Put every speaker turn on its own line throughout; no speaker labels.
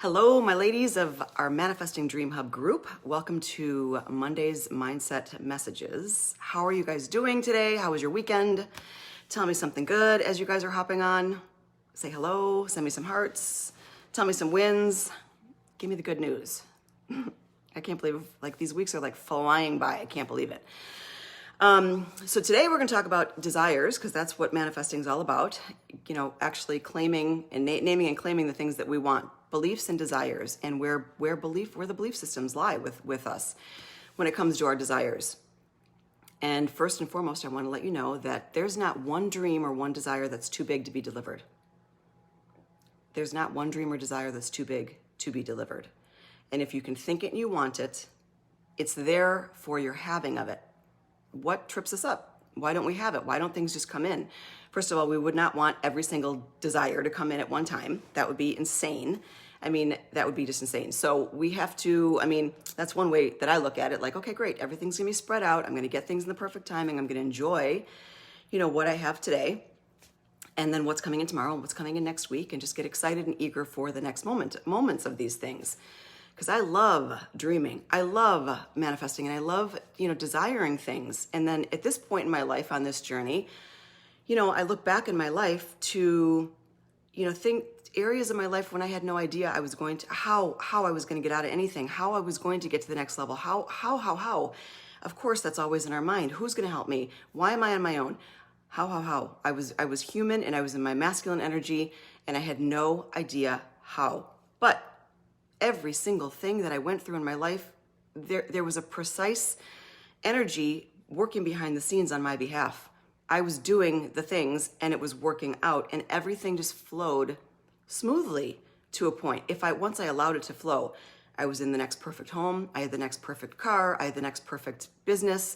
Hello, my ladies of our Manifesting Dream Hub group. Welcome to Monday's Mindset Messages. How are you guys doing today? How was your weekend? Tell me something good as you guys are hopping on. Say hello, send me some hearts, tell me some wins. Give me the good news. I can't believe these weeks are flying by. I can't believe it. So today we're going to talk about desires, because that's what manifesting is all about. You know, actually claiming and naming and claiming the things that we want, beliefs and desires, and where the belief systems lie with us when it comes to our desires. And first and foremost, I want to let you know that there's not one dream or one desire that's too big to be delivered. There's not one dream or desire that's too big to be delivered. And if you can think it and you want it, it's there for your having of it. What trips us up? Why don't we have it? Why don't things just come in? First of all, we would not want every single desire to come in at one time. That would be insane. That would be just insane. So we have to, that's one way that I look at it. Okay, great. Everything's going to be spread out. I'm going to get things in the perfect timing. I'm going to enjoy, what I have today. And then what's coming in tomorrow and what's coming in next week, and just get excited and eager for the next moments of these things. Because I love dreaming, I love manifesting, and I love, desiring things. And then at this point in my life on this journey, I look back in my life to, think areas of my life when I had no idea I was going to, how I was going to get out of anything, how I was going to get to the next level, how. Of course, that's always in our mind. Who's going to help me? Why am I on my own? How. I was human, and I was in my masculine energy, and I had no idea how. But every single thing that I went through in my life, there was a precise energy working behind the scenes on my behalf. I was doing the things and it was working out, and everything just flowed smoothly to a point. Once I allowed it to flow, I was in the next perfect home. I had the next perfect car. I had the next perfect business,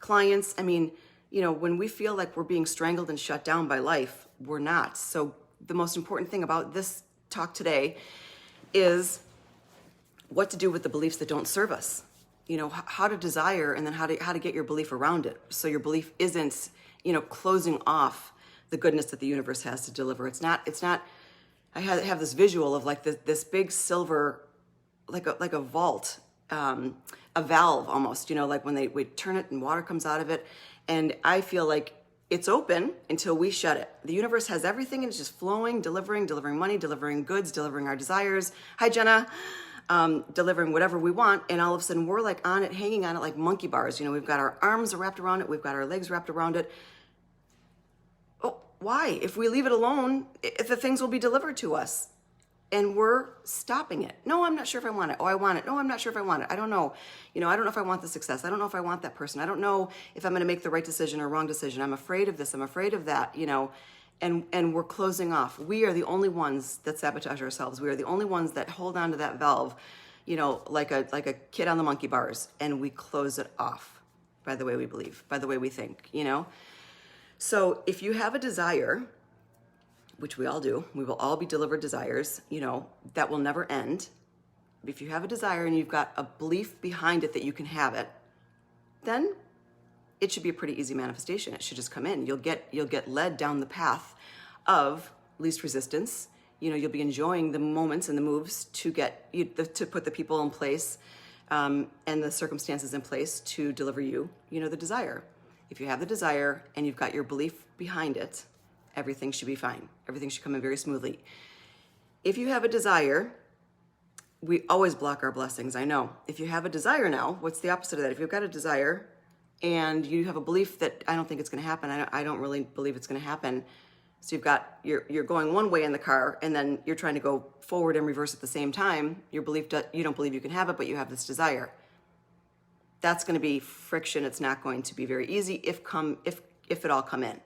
clients. When we feel like we're being strangled and shut down by life, we're not. So the most important thing about this talk today is what to do with the beliefs that don't serve us. How to desire, and then how to get your belief around it, so your belief isn't, closing off the goodness that the universe has to deliver. It's not. I have this visual of this big silver, like a vault, a valve almost. When we turn it and water comes out of it, and I feel like it's open until we shut it. The universe has everything, and it's just flowing, delivering money, delivering goods, delivering our desires. Hi, Jenna. Delivering whatever we want, and all of a sudden we're on it, hanging on it like monkey bars. We've got our arms wrapped around it, we've got our legs wrapped around it. Oh, why? If we leave it alone, the things will be delivered to us, and we're stopping it. No, I'm not sure if I want it. Oh, I want it. No, I'm not sure if I want it. I don't know. I don't know if I want the success. I don't know if I want that person. I don't know if I'm going to make the right decision or wrong decision. I'm afraid of this. I'm afraid of that. And we're closing off. We are the only ones that sabotage ourselves. We are the only ones that hold on to that valve, like a kid on the monkey bars, and we close it off by the way we believe, by the way we think, So if you have a desire, which we all do, we will all be delivered desires, that will never end. If you have a desire and you've got a belief behind it that you can have it, then it should be a pretty easy manifestation. It should just come in. You'll get led down the path of least resistance. You'll be enjoying the moments and the moves to put the people in place and the circumstances in place to deliver you, the desire. If you have the desire and you've got your belief behind it, everything should be fine. Everything should come in very smoothly. If you have a desire, we always block our blessings. I know. If you have a desire now, what's the opposite of that? If you've got a desire and you have a belief that I don't think it's going to happen, I don't really believe it's going to happen. So you're going one way in the car, and then you're trying to go forward and reverse at the same time. Your belief you don't believe you can have it, but you have this desire. That's going to be friction. It's not going to be very easy if it all come in.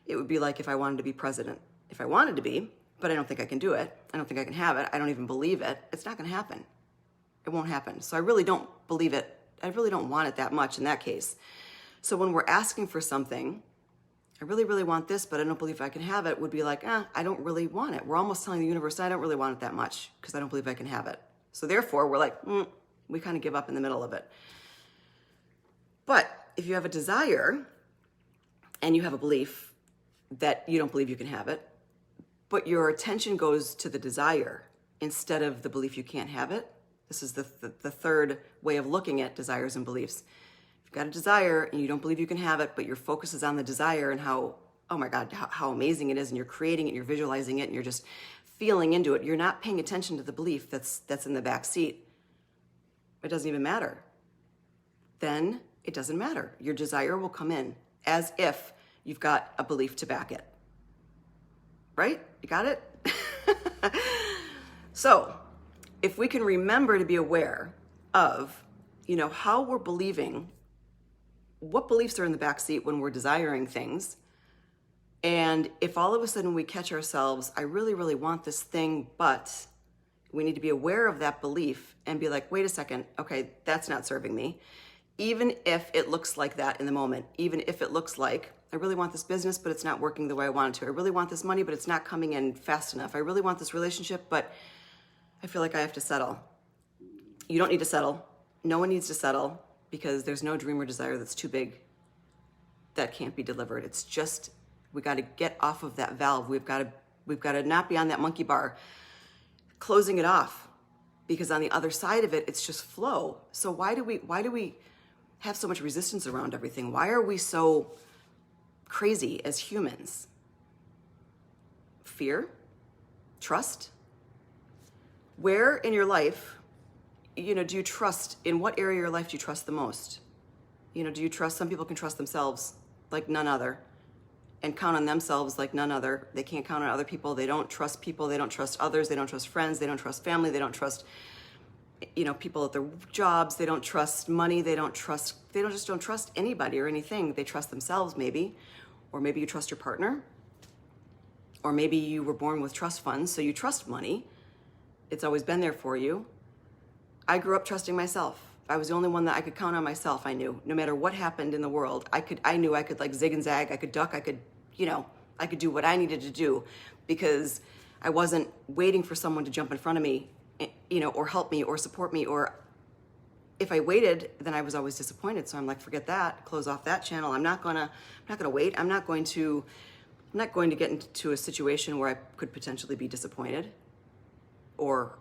It would be like if I wanted to be president. If I wanted to be, but I don't think I can do it. I don't think I can have it. I don't even believe it. It's not going to happen. It won't happen. So I really don't believe it. I really don't want it that much in that case. So when we're asking for something, I really, really want this, but I don't believe I can have it, would be like, I don't really want it. We're almost telling the universe, I don't really want it that much because I don't believe I can have it. So therefore, we're like, we kind of give up in the middle of it. But if you have a desire and you have a belief that you don't believe you can have it, but your attention goes to the desire instead of the belief you can't have it. This is the third way of looking at desires and beliefs. If you've got a desire and you don't believe you can have it, but your focus is on the desire and how, oh my God, how amazing it is, and you're creating it, and you're visualizing it, and you're just feeling into it. You're not paying attention to the belief that's in the back seat. It doesn't even matter. Then it doesn't matter. Your desire will come in as if you've got a belief to back it. Right? You got it? So, if we can remember to be aware of, how we're believing, what beliefs are in the back seat when we're desiring things, and if all of a sudden we catch ourselves, I really, really want this thing, but we need to be aware of that belief and be like, wait a second, okay, that's not serving me. Even if it looks like that in the moment, even if it looks like, I really want this business, but it's not working the way I want it to. I really want this money, but it's not coming in fast enough. I really want this relationship, but I feel like I have to settle. You don't need to settle. No one needs to settle, because there's no dream or desire that's too big that can't be delivered. It's just, we got to get off of that valve. We've got to not be on that monkey bar, closing it off, because on the other side of it, it's just flow. So why do we have so much resistance around everything? Why are we so crazy as humans? Fear? Trust? Where in your life, do you trust, in what area of your life do you trust the most? Do you trust, some people can trust themselves like none other, and count on themselves like none other. They can't count on other people. They don't trust people. They don't trust others. They don't trust friends. They don't trust family. They don't trust, people at their jobs. They don't trust money. They don't trust anybody or anything. They trust themselves maybe, or maybe you trust your partner, or maybe you were born with trust funds, so you trust money. It's always been there for you. I grew up trusting myself. I was the only one that I could count on myself. I knew no matter what happened in the world, I knew I could like zig and zag. I could duck. I could do what I needed to do, because I wasn't waiting for someone to jump in front of me, or help me or support me. Or if I waited, then I was always disappointed. So I'm like, forget that, close off that channel. I'm not gonna wait. I'm not going to get into a situation where I could potentially be disappointed, or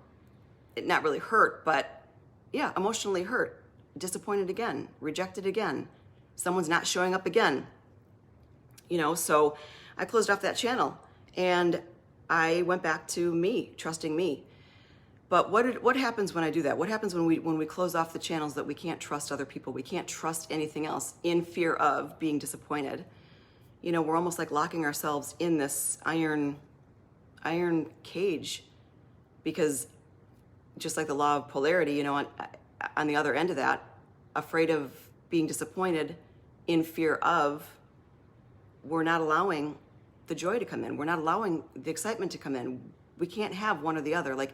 not really hurt, but yeah, emotionally hurt, disappointed again, rejected again. Someone's not showing up again. So I closed off that channel and I went back to me, trusting me. But what happens when I do that? What happens when we close off the channels that we can't trust other people, we can't trust anything else in fear of being disappointed? We're almost like locking ourselves in this iron cage, because just like the law of polarity, on the other end of that, afraid of being disappointed, in fear of, we're not allowing the joy to come in. We're not allowing the excitement to come in. We can't have one or the other. Like,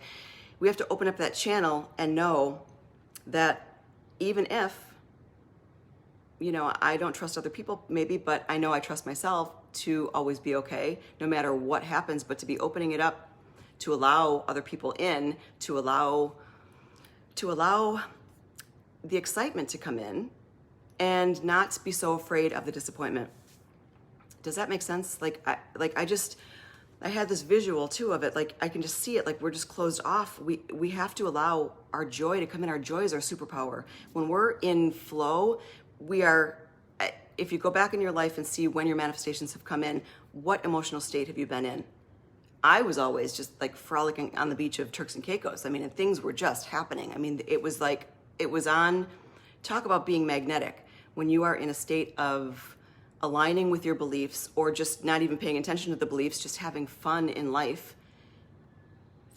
we have to open up that channel and know that even if, I don't trust other people maybe, but I know I trust myself to always be okay, no matter what happens, but to be opening it up to allow other people in, to allow the excitement to come in, and not be so afraid of the disappointment. Does that make sense? I had this visual too of it. Like, I can just see it. Like, we're just closed off. We have to allow our joy to come in. Our joy is our superpower. When we're in flow, if you go back in your life and see when your manifestations have come in, what emotional state have you been in? I was always just like frolicking on the beach of Turks and Caicos. And things were just happening. It was talk about being magnetic. When you are in a state of aligning with your beliefs, or just not even paying attention to the beliefs, just having fun in life,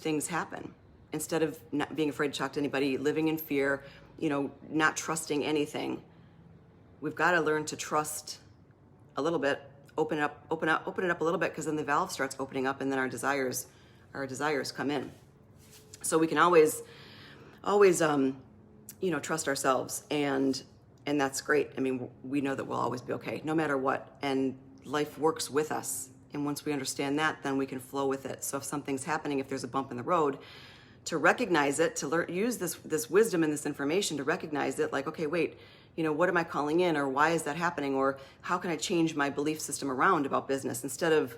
things happen. Instead of not being afraid to talk to anybody, living in fear, not trusting anything, we've got to learn to trust a little bit. Open it up a little bit, because then the valve starts opening up, and then our desires come in. So we can always trust ourselves, and that's great. We know that we'll always be okay, no matter what, and life works with us. And once we understand that, then we can flow with it. So if something's happening, if there's a bump in the road, to recognize it, to use this wisdom and this information to recognize it, like, okay, wait, what am I calling in, or why is that happening, or how can I change my belief system around about business, instead of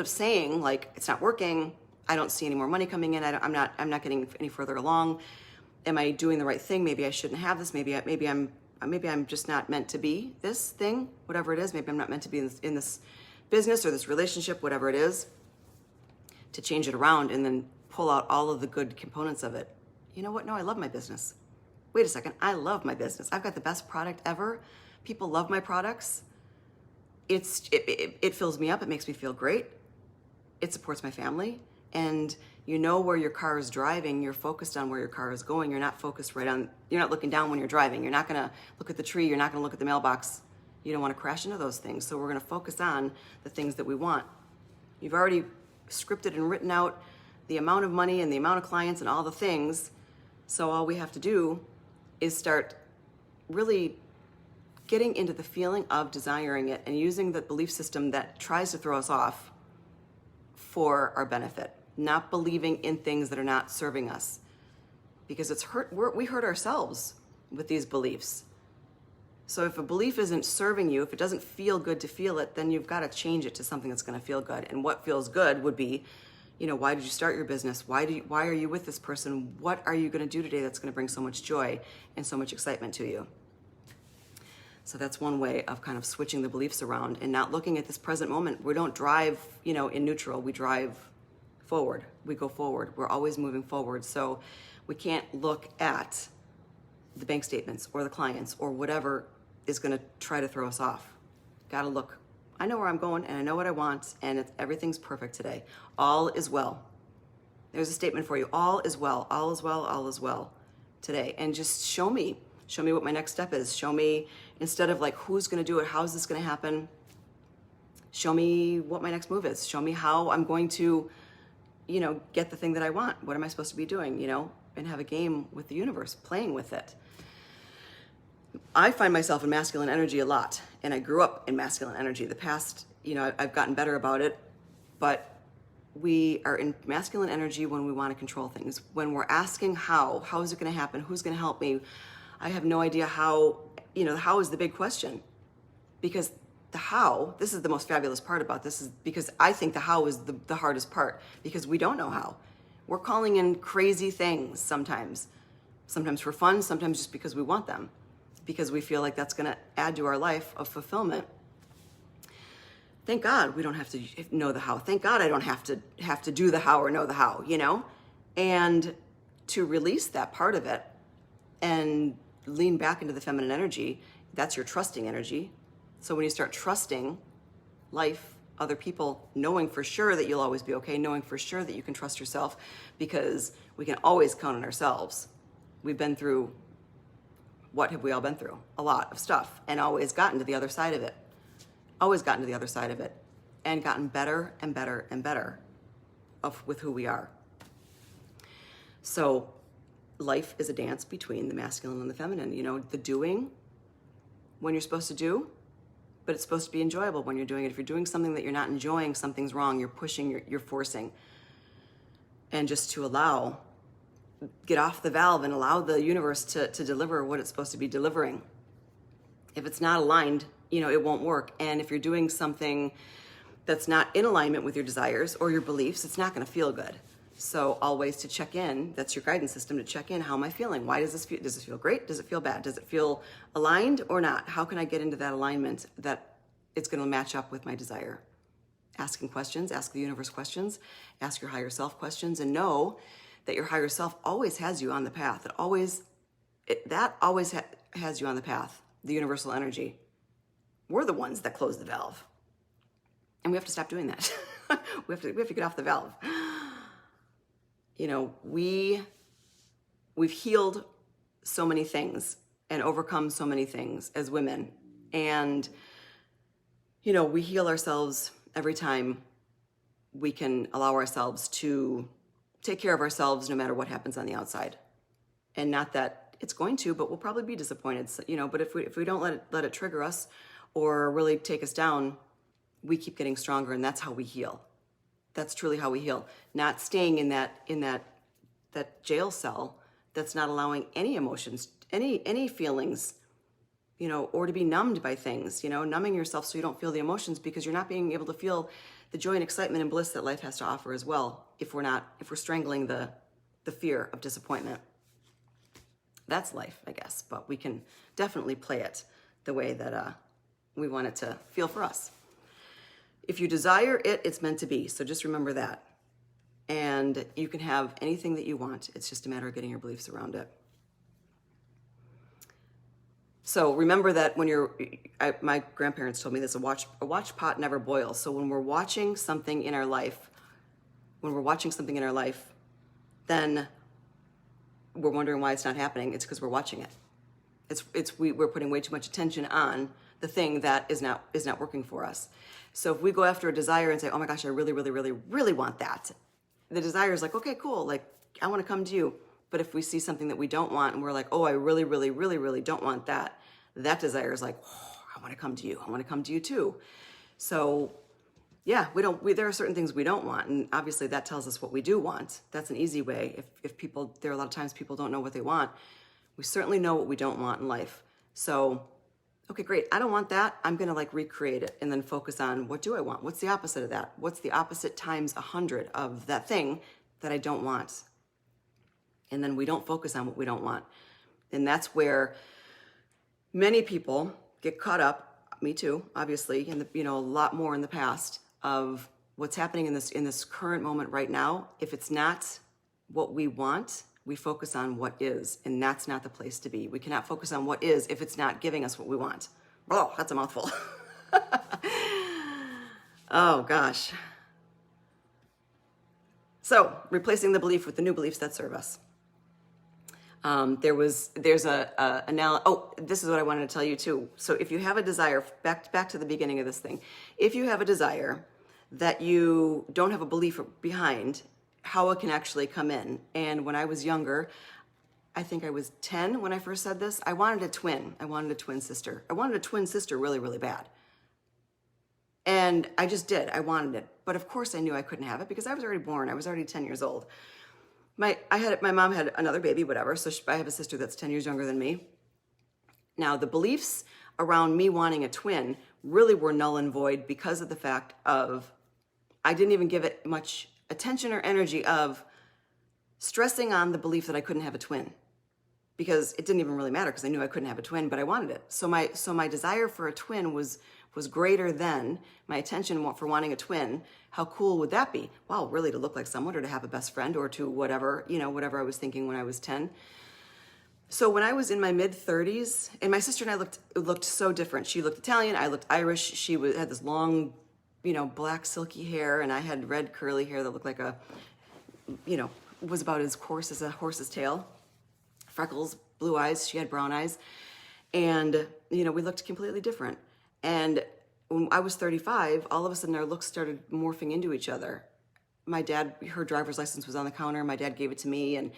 saying like, it's not working, I don't see any more money coming in. I'm not getting any further along. Am I doing the right thing? Maybe I shouldn't have this. Maybe I'm just not meant to be this thing, whatever it is. Maybe I'm not meant to be in this business or this relationship, whatever it is, to change it around and then pull out all of the good components of it. You know what? No, I love my business. Wait a second. I love my business. I've got the best product ever. People love my products. It fills me up. It makes me feel great. It supports my family. And you know where your car is driving. You're focused on where your car is going. You're not focused you're not looking down when you're driving. You're not going to look at the tree. You're not going to look at the mailbox. You don't want to crash into those things. So we're going to focus on the things that we want. You've already scripted and written out the amount of money and the amount of clients and all the things. So all we have to do is start really getting into the feeling of desiring it and using the belief system that tries to throw us off for our benefit, not believing in things that are not serving us, because we hurt ourselves with these beliefs. So if a belief isn't serving you, if it doesn't feel good to feel it, then you've got to change it to something that's going to feel good. And what feels good would be, why did you start your business? Why are you with this person? What are you going to do today that's going to bring so much joy and so much excitement to you? So that's one way of kind of switching the beliefs around and not looking at this present moment. We don't drive, in neutral. We drive forward. We go forward. We're always moving forward. So we can't look at the bank statements or the clients or whatever is going to try to throw us off. Got to look. I know where I'm going and I know what I want, and everything's perfect today. All is well. There's a statement for you. All is well. All is well. All is well today. And just show me what my next step is. Show me, instead of like, who's going to do it? How's this going to happen? Show me what my next move is. Show me how I'm going to, get the thing that I want. What am I supposed to be doing, and have a game with the universe, playing with it. I find myself in masculine energy a lot, and I grew up in masculine energy. The past, I've gotten better about it, but we are in masculine energy when we want to control things. When we're asking how is it going to happen? Who's going to help me? I have no idea how, how is the big question. Because the how, this is the most fabulous part about this, is because I think the how is the hardest part, because we don't know how. We're calling in crazy things sometimes for fun, sometimes just because we want them, because we feel like that's going to add to our life of fulfillment. Thank God we don't have to know the how. Thank God I don't have to do the how or know the how, and to release that part of it and lean back into the feminine energy. That's your trusting energy. So when you start trusting life, other people, knowing for sure that you'll always be okay, knowing for sure that you can trust yourself, because we can always count on ourselves. We've been through, what have we all been through? A lot of stuff, and always gotten to the other side of it. Always gotten to the other side of it, and gotten better and better and better with who we are. So life is a dance between the masculine and the feminine. The doing when you're supposed to do, but it's supposed to be enjoyable when you're doing it. If you're doing something that you're not enjoying, something's wrong. You're pushing, you're forcing. And just to get off the valve and allow the universe to deliver what it's supposed to be delivering. If it's not aligned, it won't work. And if you're doing something that's not in alignment with your desires or your beliefs, it's not going to feel good. So always to check in, that's your guidance system, to check in. How am I feeling? Why does this feel? Does it feel great? Does it feel bad? Does it feel aligned or not? How can I get into that alignment that it's going to match up with my desire? Asking questions, ask the universe questions, ask your higher self questions, and know that your higher self always has you on the path. That always has you on the path, the universal energy. We're the ones that close the valve. And we have to stop doing that. we have to get off the valve. We've healed so many things and overcome so many things as women. And, we heal ourselves every time we can allow ourselves to take care of ourselves no matter what happens on the outside. And not that it's going to, but we'll probably be disappointed, but if we don't let it trigger us or really take us down, we keep getting stronger, and that's how we heal. That's truly how we heal. Not staying in that jail cell that's not allowing any emotions, any feelings, or to be numbed by things, numbing yourself so you don't feel the emotions, because you're not being able to feel the joy and excitement and bliss that life has to offer as well, if we're strangling the fear of disappointment. That's life, I guess, but we can definitely play it the way that we want it to feel for us. If you desire it, it's meant to be. So just remember that. And you can have anything that you want. It's just a matter of getting your beliefs around it. So remember that when my grandparents told me this, a watch pot never boils. So when we're watching something in our life, then we're wondering why it's not happening. It's because we're watching it. We're putting way too much attention on the thing that is not working for us. So if we go after a desire and say, oh my gosh, I really, really, really, really want that. The desire is like, okay, cool. Like, I want to come to you. But if we see something that we don't want and we're like, oh, I really, really, really, really don't want that, that desire is like, oh, I want to come to you. I want to come to you too. So yeah, there are certain things we don't want. And obviously that tells us what we do want. That's an easy way. There are a lot of times people don't know what they want. We certainly know what we don't want in life. So, okay, great. I don't want that. I'm going to like recreate it and then focus on what do I want? What's the opposite of that? What's the opposite times 100 of that thing that I don't want? And then we don't focus on what we don't want. And that's where many people get caught up, me too, obviously, and a lot more in the past, of what's happening in this current moment right now. If it's not what we want, we focus on what is, and that's not the place to be. We cannot focus on what is if it's not giving us what we want. Oh, that's a mouthful. Oh gosh. So replacing the belief with the new beliefs that serve us. This is what I wanted to tell you too. So if you have a desire, back to the beginning of this thing, if you have a desire that you don't have a belief behind, how it can actually come in. And when I was younger, I think I was 10 when I first said this, I wanted a twin. I wanted a twin sister. I wanted a twin sister really, really bad. And I just did. I wanted it. But of course I knew I couldn't have it because I was already born. I was already 10 years old. My mom had another baby, whatever. So I have a sister that's 10 years younger than me. Now the beliefs around me wanting a twin really were null and void because of the fact of I didn't even give it much attention or energy of stressing on the belief that I couldn't have a twin, because it didn't even really matter because I knew I couldn't have a twin, but I wanted it. So my desire for a twin was greater than my attention for wanting a twin. How cool would that be? Wow, really, to look like someone or to have a best friend or to whatever I was thinking when I was 10. So when I was in my mid-30s, and my sister and I looked so different. She looked Italian, I looked Irish. She had this long, black silky hair, and I had red curly hair that looked like was about as coarse as a horse's tail. Freckles, blue eyes, she had brown eyes. And, we looked completely different. And when I was 35, all of a sudden our looks started morphing into each other. My dad, her driver's license was on the counter. My dad gave it to me, and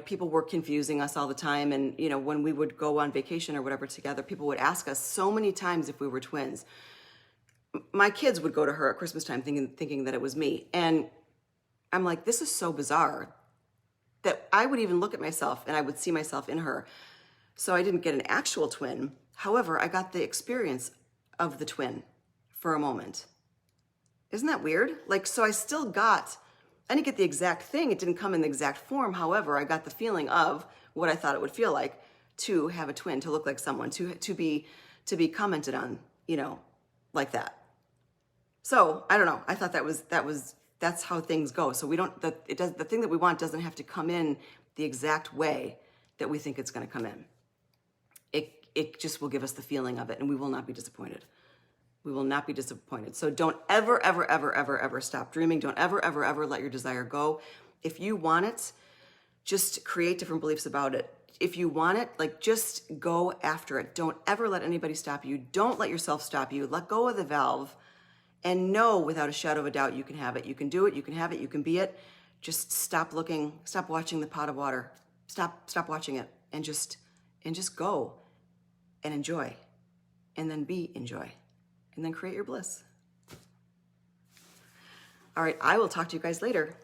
people were confusing us all the time. And when we would go on vacation or whatever together, people would ask us so many times if we were twins. My kids would go to her at Christmas time thinking that it was me. And I'm like, this is so bizarre that I would even look at myself and I would see myself in her. So I didn't get an actual twin. However, I got the experience of the twin for a moment. Isn't that weird? So I didn't get the exact thing. It didn't come in the exact form. However, I got the feeling of what I thought it would feel like to have a twin, to look like someone, to be commented on, like that. So I don't know. I thought that's how things go. So the thing that we want doesn't have to come in the exact way that we think it's going to come in. It just will give us the feeling of it, and we will not be disappointed. We will not be disappointed. So don't ever, ever, ever, ever, ever stop dreaming. Don't ever, ever, ever let your desire go. If you want it, just create different beliefs about it. If you want it, just go after it. Don't ever let anybody stop you. Don't let yourself stop you. Let go of the valve and know without a shadow of a doubt you can have it. You can do it. You can have it. You can be it. Just stop looking. Stop watching the pot of water. Stop watching it and just go and enjoy, and then enjoy, and then create your bliss. All right, I will talk to you guys later.